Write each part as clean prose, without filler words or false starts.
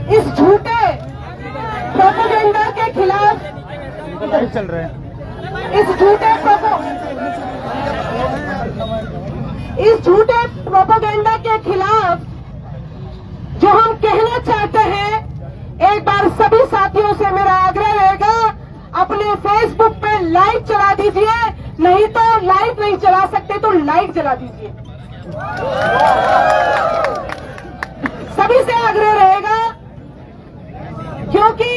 इस झूठे प्रोपेगेंडा के खिलाफ चल रहे हैं। इस झूठे प्रोपेगेंडा के खिलाफ जो हम कहना चाहते हैं, एक बार सभी साथियों से मेरा आग्रह रहेगा, अपने फेसबुक पे लाइक चला दीजिए, नहीं तो लाइक नहीं चला सकते तो लाइक चला दीजिए। सभी से आग्रह रहेगा, क्योंकि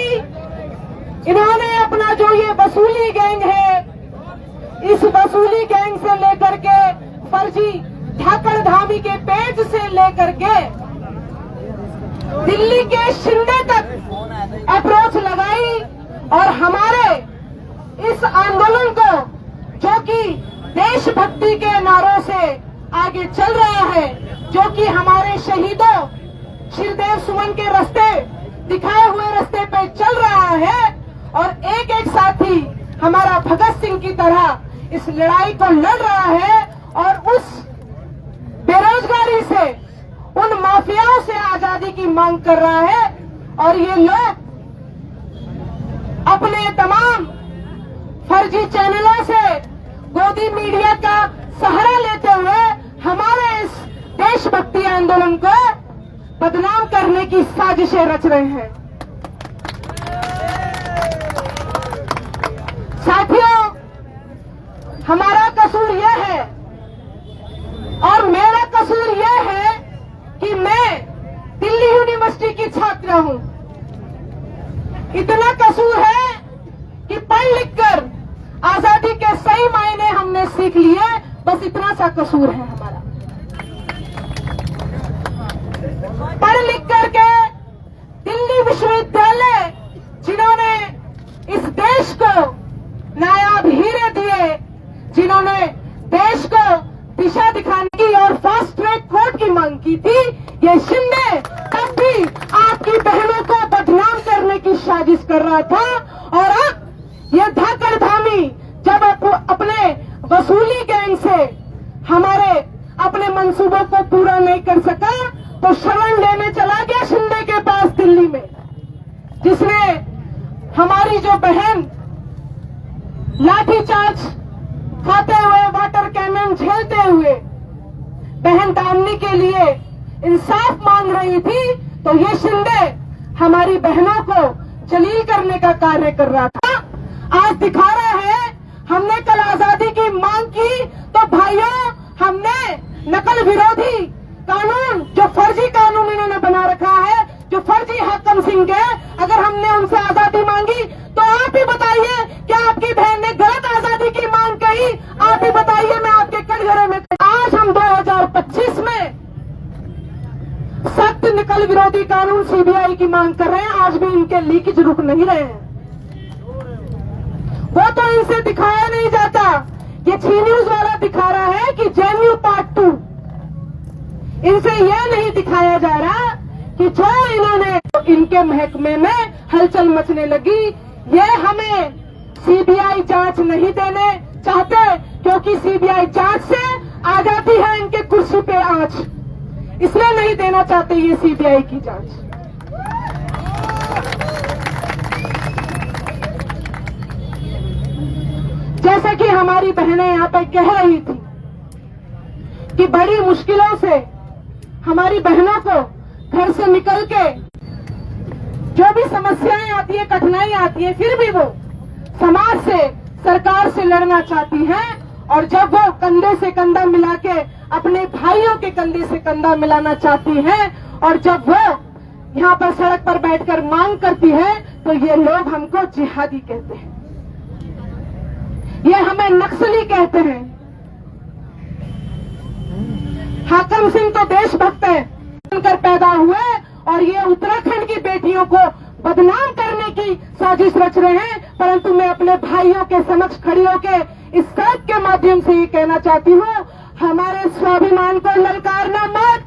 इन्होंने अपना जो ये वसूली गैंग है, इस वसूली गैंग से लेकर के फर्जी धाकड़ धामी के पेज से लेकर के दिल्ली के शिंदे तक अप्रोच लगाई और हमारे इस आंदोलन को, जो कि देशभक्ति के नारों से आगे चल रहा है, जो कि हमारे शहीदों श्रीदेव सुमन के रास्ते दिखाए हुए रास्ते पे चल रहा है, और एक एक साथी हमारा भगत सिंह की तरह इस लड़ाई को लड़ रहा है और उस बेरोजगारी से, उन माफियाओं से आजादी की मांग कर रहा है। और ये लोग अपने तमाम फर्जी चैनलों से, गोदी मीडिया का सहारा लेते हुए हमारे इस देशभक्ति आंदोलन को बदनाम करने की साजिशें रच रहे हैं। साथियों, हमारा कसूर यह है और मेरा कसूर यह है कि मैं दिल्ली यूनिवर्सिटी की छात्र हूं। इतना कसूर है कि पढ़ लिखकर आजादी के सही मायने हमने सीख लिए, बस इतना सा कसूर है हमारा। पढ़ लिख करके दिल्ली विश्वविद्यालय, जिन्होंने इस देश को नायाब हीरे दिए, जिन्होंने देश को दिशा दिखाने की और फास्ट ट्रैक कोर्ट की मांग की थी, ये शिंदे तब भी आपकी बहनों को बदनाम करने की साजिश कर रहा था। और अब ये धाकड़ धामी जब अपने वसूली गैंग से हमारे अपने मंसूबों को पूरा नहीं कर सका, तो शरण लेने चला गया शिंदे के पास दिल्ली में, जिसने हमारी जो बहन लाठीचार्ज खाते हुए, वाटर कैनन झेलते हुए बहन दामनी के लिए इंसाफ मांग रही थी, तो ये शिंदे हमारी बहनों को जलील करने का कार्य कर रहा था। आज दिखा रहा है, हमने कल आजादी की मांग की तो भाइयों, हमने नकल विरोधी कानून, जो फर्जी कानून इन्होंने बना रखा है, जो फर्जी हाकिम सिंह के, अगर हमने उनसे आजादी मांगी तो आप ही बताइए, क्या आपकी बहन ने गलत आजादी की मांग कही? आप ही बताइए, मैं आपके कटघरे में। आज हम 2025 में सख्त नकल विरोधी कानून सीबीआई की मांग कर रहे हैं, आज भी इनके लीकेज रुक नहीं रहे हैं। वो तो इनसे दिखाया नहीं जाता, ये छी न्यूज वाला दिखा रहा है कि जेएनयू पार्ट 2, इनसे यह नहीं दिखाया जा रहा कि जो इन्होंने इनके महकमे में हलचल मचने लगी, ये हमें सीबीआई जांच नहीं देने चाहते, क्योंकि सीबीआई जांच से आ जाती है इनके कुर्सी पे आंच, इसलिए नहीं देना चाहते ये सीबीआई की जांच। जैसा कि हमारी बहनें यहाँ पर कह रही थी कि बड़ी मुश्किलों से हमारी बहनों को घर से निकल के जो भी समस्याएं आती है, कठिनाई आती है, फिर भी वो समाज से, सरकार से लड़ना चाहती हैं। और जब वो कंधे से कंधा मिला के अपने भाइयों के कंधे से कंधा मिलाना चाहती हैं, और जब वो यहाँ पर सड़क पर बैठकर मांग करती है, तो ये लोग हमको जिहादी कहते हैं, ये हमें नक्सली कहते हैं। हाकिम सिंह तो देशभक्त है, बनकर पैदा हुए, और ये उत्तराखंड की बेटियों को बदनाम करने की साजिश रच रहे हैं। परंतु मैं अपने भाइयों के समक्ष खड़ी होकर इस सड़क के माध्यम से ये कहना चाहती हूँ, हमारे स्वाभिमान को ललकारना मत,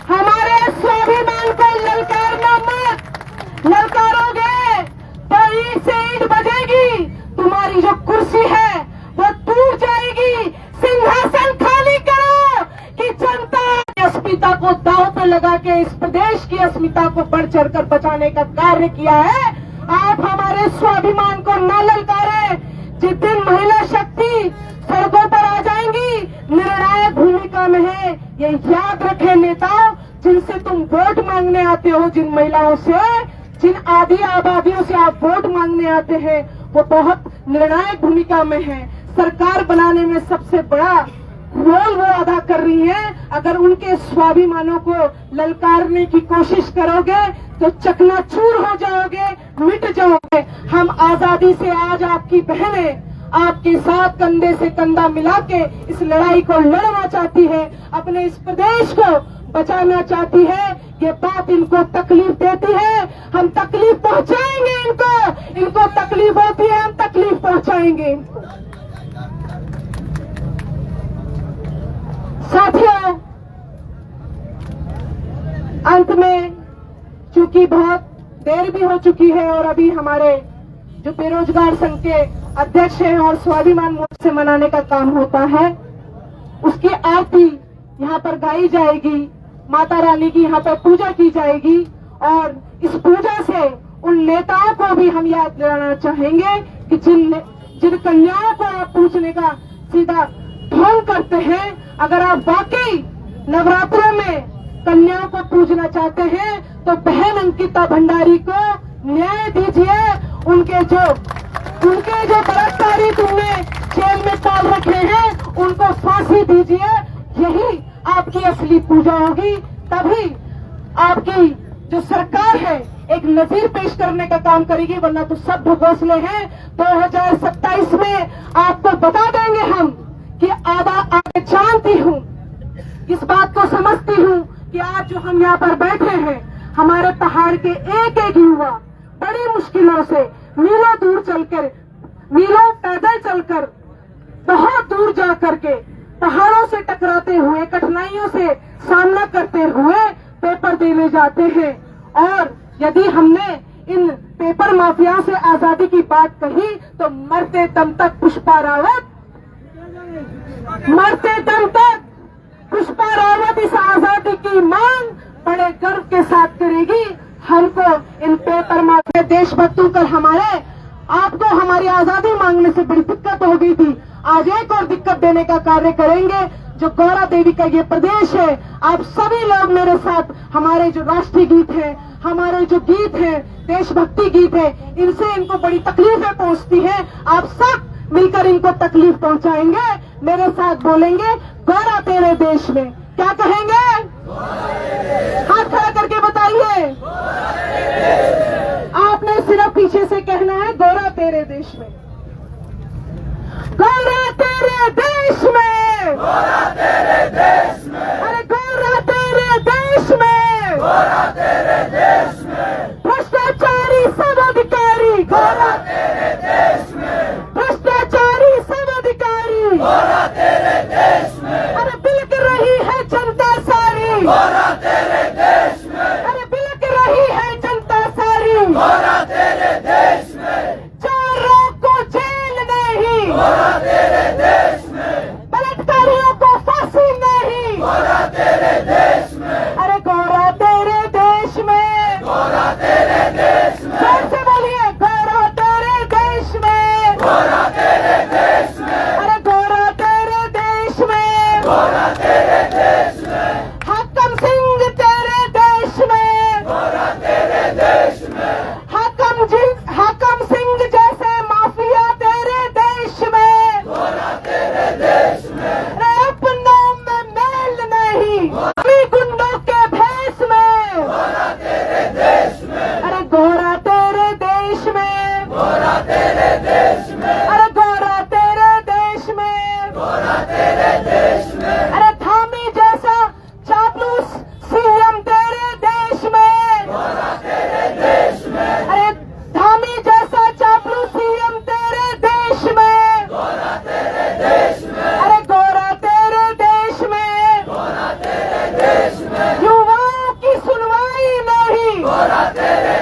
हमारे स्वाभिमान को ललकारना मत। ललकारोगे तो ईंट से ईंट बजेगी, तुम्हारी जो कुर्सी है वो टूट जाएगी। सिंहासन खाली करो कि जनता अस्मिता को दांव पे लगा के इस प्रदेश की अस्मिता को बढ़ चढ़कर बचाने का कार्य किया है। आप हमारे स्वाभिमान को न ललकारें। जिस दिन महिला शक्ति सड़कों पर आ जाएंगी, निर्णायक भूमिका में है, ये याद रखें नेताओं, जिनसे तुम वोट मांगने आते हो, जिन महिलाओं से, जिन आदि आबादियों से आप वोट मांगने आते हैं, वो बहुत निर्णायक भूमिका में है। सरकार बनाने में सबसे बड़ा रोल वो अदा कर रही है। अगर उनके स्वाभिमानों को ललकारने की कोशिश करोगे तो चकनाचूर हो जाओगे, मिट जाओगे। हम आजादी से आज आपकी बहनें आपके साथ कंधे से कंधा मिला के इस लड़ाई को लड़ना चाहती है, अपने इस प्रदेश को बचाना चाहती है। ये बात इनको तकलीफ देती है, हम तकलीफ पहुंचाएंगे इनको तकलीफ होती है, हम तकलीफ पहुंचाएंगे। साथियों, अंत में चूंकि बहुत देर भी हो चुकी है और अभी हमारे जो बेरोजगार संघ के अध्यक्ष हैं और स्वाभिमान मोर्चा से मनाने का काम होता है, उसकी आरती यहाँ पर गाई जाएगी, माता रानी की यहाँ पर पूजा की जाएगी। और इस पूजा से उन नेताओं को भी हम याद दिलाना चाहेंगे कि जिन कन्याओं को आप पूजने का सीधा ढोंग करते हैं, अगर आप वाकई नवरात्रों में कन्याओं को पूजना चाहते हैं तो बहन अंकिता भंडारी को न्याय दीजिए। उनके जो बलात्कारी तुमने जेल में डाल रखे हैं, उनको फांसी दीजिए। यही आपकी असली पूजा होगी। तभी आपकी जो सरकार है एक नजीर पेश करने का काम करेगी, वरना तो सब घोंसले हैं। 2027 में आपको बता देंगे हम कि आगे जानती हूँ, इस बात को समझती हूँ कि आज जो हम यहाँ पर बैठे हैं, हमारे पहाड़ के एक एक युवा बड़ी मुश्किलों से मीलों पैदल चलकर बहुत दूर जा करके पहाड़ों से टकराते हुए, कठिनाइयों से सामना करते हुए पेपर देने जाते हैं। और यदि हमने इन पेपर माफिया से आजादी की बात कही तो मरते दम तक पुष्पा रावत इस आजादी की मांग बड़े गर्व के साथ करेगी। हमको इन पेपर माफिया देशभक्तों कर आपको हमारी आजादी मांगने से बड़ी दिक्कत हो गई थी, आज एक और दिक्कत देने का कार्य करेंगे। जो गौरा देवी का ये प्रदेश है, आप सभी लोग मेरे साथ, हमारे जो राष्ट्रीय गीत है, हमारे जो गीत है, देशभक्ति गीत है, इनसे इनको बड़ी तकलीफें पहुंचती हैं। आप सब मिलकर इनको तकलीफ पहुंचाएंगे। मेरे साथ बोलेंगे, गौरा तेरे देश में। क्या कहेंगे? हाथ खड़ा करके बताइए। आपने सिर्फ पीछे से कहना है, गौरा तेरे देश में, गौरा तेरे देश में, गौरा तेरे देश में, अरे गौरा तेरे देश में, गौरा तेरे देश में, भ्रष्टाचारी सब अधिकारी, गौरा तेरे देश में, भ्रष्टाचारी सब अधिकारी, गौरा तेरे देश में, अरे बिलक रही है जनता सारी, गौरा तेरे देश में, अरे बिलक रही है जनता सारी, गौरा तेरे देश में, चोरों को जेल नहीं, गौरा तेरे देश में, बलात्कारियों को फांसी नहीं, गौरा तेरे देश में, अरे गौरा तेरे देश में, गौरा तेरे देश में, जोर से बोलिए, गौरा तेरे देश में, गौरा तेरे देश में, अरे गौरा तेरे देश में, गौरा तेरे देश में, हाकम सिंह तेरे देश में, गौरा तेरे देश में, हाकम सिंह जैसे माफिया तेरे देश में, गौरा तेरे देश में, अरे अपनों में मेल नहीं, अभी गुंडों के भेष में, गौरा तेरे देश में, अरे गौरा तेरे देश में, गौरा तेरे देश में, अरे गौरा तेरे देश में, गौरा तेरे देश में, अरे धामी जैसा चापलूस सीएम तेरे देश में, गौरा तेरे देश में, अरे धामी जैसा चापलूस सीएम तेरे देश में, गौरा तेरे देश में, अरे गौरा तेरे देश में, गौरा तेरे देश में, युवाओं की सुनवाई नहीं, गौरा तेरे